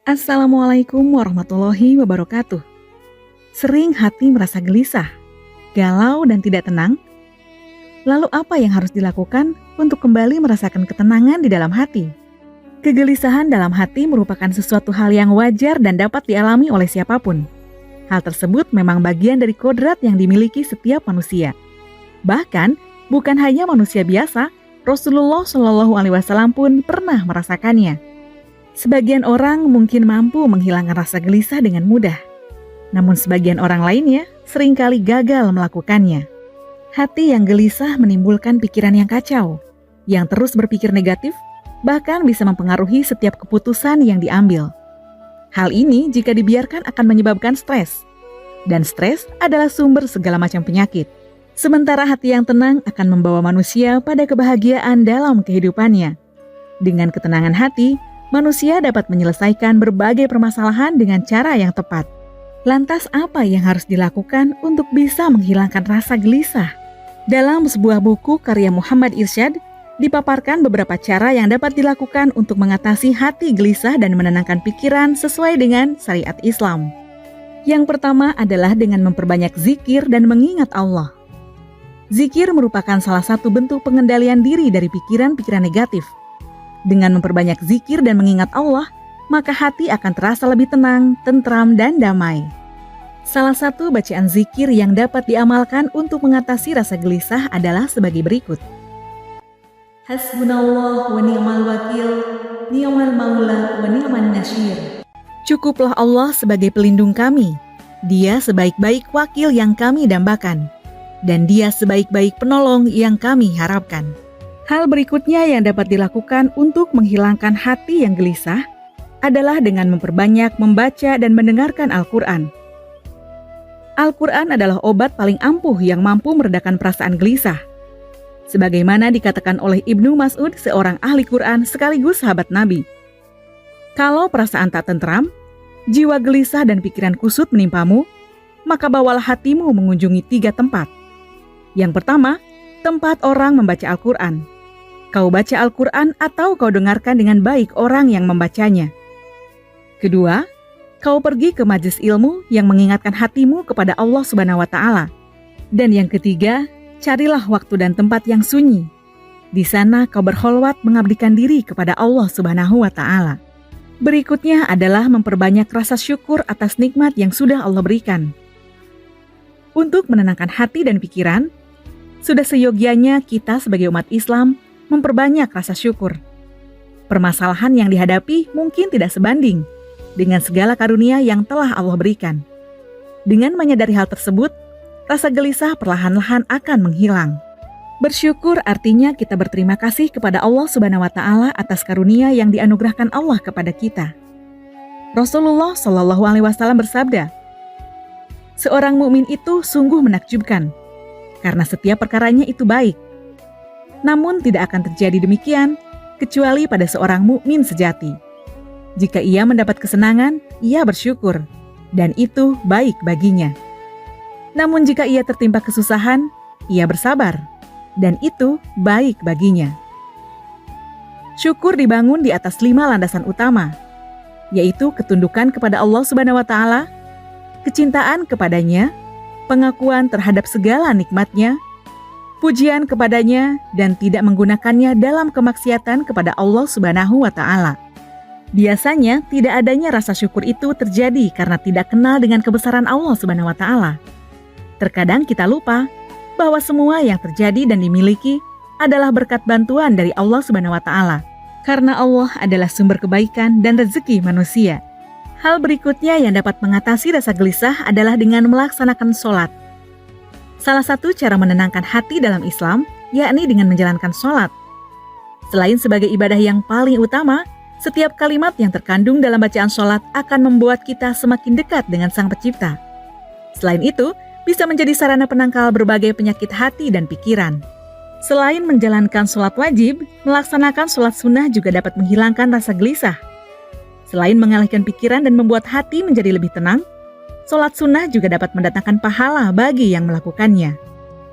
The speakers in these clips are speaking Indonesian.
Assalamualaikum warahmatullahi wabarakatuh. Sering hati merasa gelisah, galau dan tidak tenang? Lalu apa yang harus dilakukan untuk kembali merasakan ketenangan di dalam hati? Kegelisahan dalam hati merupakan sesuatu hal yang wajar dan dapat dialami oleh siapapun. Hal tersebut memang bagian dari kodrat yang dimiliki setiap manusia. Bahkan, bukan hanya manusia biasa, Rasulullah SAW pun pernah merasakannya. Sebagian orang mungkin mampu menghilangkan rasa gelisah dengan mudah. Namun sebagian orang lainnya seringkali gagal melakukannya. Hati yang gelisah menimbulkan pikiran yang kacau, yang terus berpikir negatif, bahkan bisa mempengaruhi setiap keputusan yang diambil. Hal ini jika dibiarkan akan menyebabkan stres. Dan stres adalah sumber segala macam penyakit. Sementara hati yang tenang akan membawa manusia pada kebahagiaan dalam kehidupannya. Dengan ketenangan hati, manusia dapat menyelesaikan berbagai permasalahan dengan cara yang tepat. Lantas apa yang harus dilakukan untuk bisa menghilangkan rasa gelisah? Dalam sebuah buku karya Muhammad Irsyad, dipaparkan beberapa cara yang dapat dilakukan untuk mengatasi hati gelisah dan menenangkan pikiran sesuai dengan syariat Islam. Yang pertama adalah dengan memperbanyak zikir dan mengingat Allah. Zikir merupakan salah satu bentuk pengendalian diri dari pikiran-pikiran negatif. Dengan memperbanyak zikir dan mengingat Allah, maka hati akan terasa lebih tenang, tentram, dan damai. Salah satu bacaan zikir yang dapat diamalkan untuk mengatasi rasa gelisah adalah sebagai berikut. Hasbunallah wa ni'mal wakil, ni'mal maula wa ni'man nasyir. Cukuplah Allah sebagai pelindung kami. Dia sebaik-baik wakil yang kami dambakan. Dan Dia sebaik-baik penolong yang kami harapkan. Hal berikutnya yang dapat dilakukan untuk menghilangkan hati yang gelisah adalah dengan memperbanyak membaca dan mendengarkan Al-Quran. Al-Quran adalah obat paling ampuh yang mampu meredakan perasaan gelisah. Sebagaimana dikatakan oleh Ibnu Mas'ud, seorang ahli Quran sekaligus sahabat Nabi. Kalau perasaan tak tentram, jiwa gelisah dan pikiran kusut menimpamu, maka bawalah hatimu mengunjungi 3 tempat. Yang pertama, tempat orang membaca Al-Quran. Kau baca Al-Quran atau kau dengarkan dengan baik orang yang membacanya. Kedua, kau pergi ke majelis ilmu yang mengingatkan hatimu kepada Allah Subhanahu wa Ta'ala. Dan yang ketiga, carilah waktu dan tempat yang sunyi. Di sana kau berkholwat mengabdikan diri kepada Allah Subhanahu wa Ta'ala. Berikutnya adalah memperbanyak rasa syukur atas nikmat yang sudah Allah berikan. Untuk menenangkan hati dan pikiran, sudah seyogianya kita sebagai umat Islam memperbanyak rasa syukur. Permasalahan yang dihadapi mungkin tidak sebanding dengan segala karunia yang telah Allah berikan. Dengan menyadari hal tersebut, rasa gelisah perlahan-lahan akan menghilang. Bersyukur artinya kita berterima kasih kepada Allah Subhanahu wa Ta'ala atas karunia yang dianugerahkan Allah kepada kita. Rasulullah SAW bersabda, "Seorang mukmin itu sungguh menakjubkan, karena setiap perkaranya itu baik. Namun tidak akan terjadi demikian kecuali pada seorang mukmin sejati. Jika ia mendapat kesenangan, ia bersyukur, dan itu baik baginya. Namun jika ia tertimpa kesusahan, ia bersabar, dan itu baik baginya." Syukur dibangun di atas 5 landasan utama, yaitu ketundukan kepada Allah Subhanahu wa Ta'ala, kecintaan kepadanya, pengakuan terhadap segala nikmatnya, pujian kepadanya, dan tidak menggunakannya dalam kemaksiatan kepada Allah Subhanahu wa Ta'ala. Biasanya tidak adanya rasa syukur itu terjadi karena tidak kenal dengan kebesaran Allah Subhanahu wa Ta'ala. Terkadang kita lupa bahwa semua yang terjadi dan dimiliki adalah berkat bantuan dari Allah Subhanahu wa Ta'ala, karena Allah adalah sumber kebaikan dan rezeki manusia. Hal berikutnya yang dapat mengatasi rasa gelisah adalah dengan melaksanakan sholat. Salah satu cara menenangkan hati dalam Islam, yakni dengan menjalankan sholat. Selain sebagai ibadah yang paling utama, setiap kalimat yang terkandung dalam bacaan sholat akan membuat kita semakin dekat dengan Sang Pencipta. Selain itu, bisa menjadi sarana penangkal berbagai penyakit hati dan pikiran. Selain menjalankan sholat wajib, melaksanakan sholat sunnah juga dapat menghilangkan rasa gelisah. Selain mengalihkan pikiran dan membuat hati menjadi lebih tenang, sholat sunnah juga dapat mendatangkan pahala bagi yang melakukannya.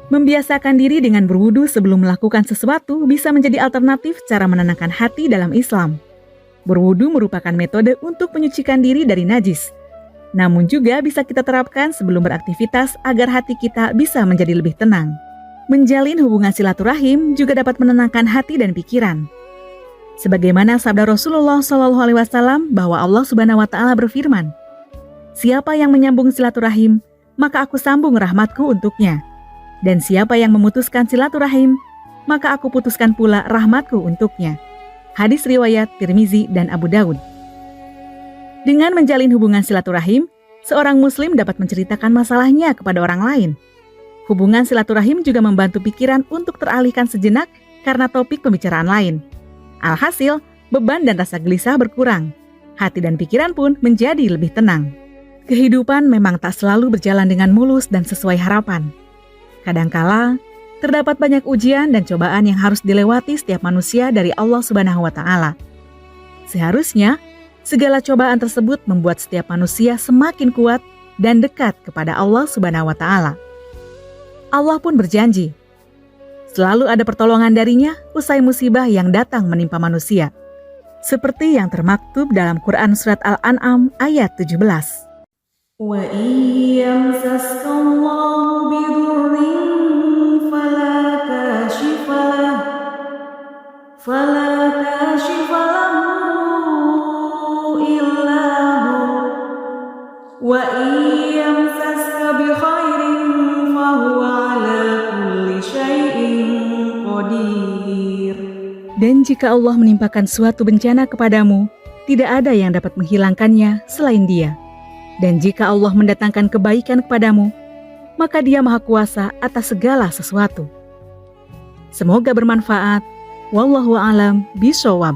Membiasakan diri dengan berwudu sebelum melakukan sesuatu bisa menjadi alternatif cara menenangkan hati dalam Islam. Berwudu merupakan metode untuk menyucikan diri dari najis. Namun juga bisa kita terapkan sebelum beraktivitas agar hati kita bisa menjadi lebih tenang. Menjalin hubungan silaturahim juga dapat menenangkan hati dan pikiran. Sebagaimana sabda Rasulullah SAW bahwa Allah Subhanahu wa Ta'ala berfirman, "Siapa yang menyambung silaturahim, maka aku sambung rahmatku untuknya. Dan siapa yang memutuskan silaturahim, maka aku putuskan pula rahmatku untuknya." Hadis riwayat Tirmizi dan Abu Daud. Dengan menjalin hubungan silaturahim, seorang muslim dapat menceritakan masalahnya kepada orang lain. Hubungan silaturahim juga membantu pikiran untuk teralihkan sejenak karena topik pembicaraan lain. Alhasil, beban dan rasa gelisah berkurang. Hati dan pikiran pun menjadi lebih tenang. Kehidupan memang tak selalu berjalan dengan mulus dan sesuai harapan. Kadangkala, terdapat banyak ujian dan cobaan yang harus dilewati setiap manusia dari Allah Subhanahu wa Ta'ala. Seharusnya, segala cobaan tersebut membuat setiap manusia semakin kuat dan dekat kepada Allah Subhanahu wa Ta'ala. Allah pun berjanji, selalu ada pertolongan darinya usai musibah yang datang menimpa manusia. Seperti yang termaktub dalam Quran Surat Al-An'am ayat 17. Wa iyamsaska Allahu bidurrin فلا كاشف له إلا هو وإن يمسسك بخير فهو على كل شيء قدير. Dan jika Allah menimpakan suatu bencana kepadamu, tidak ada yang dapat menghilangkannya selain Dia. Dan jika Allah mendatangkan kebaikan kepadamu, maka Dia Maha Kuasa atas segala sesuatu. Semoga bermanfaat. Wallahu a'lam bishawab.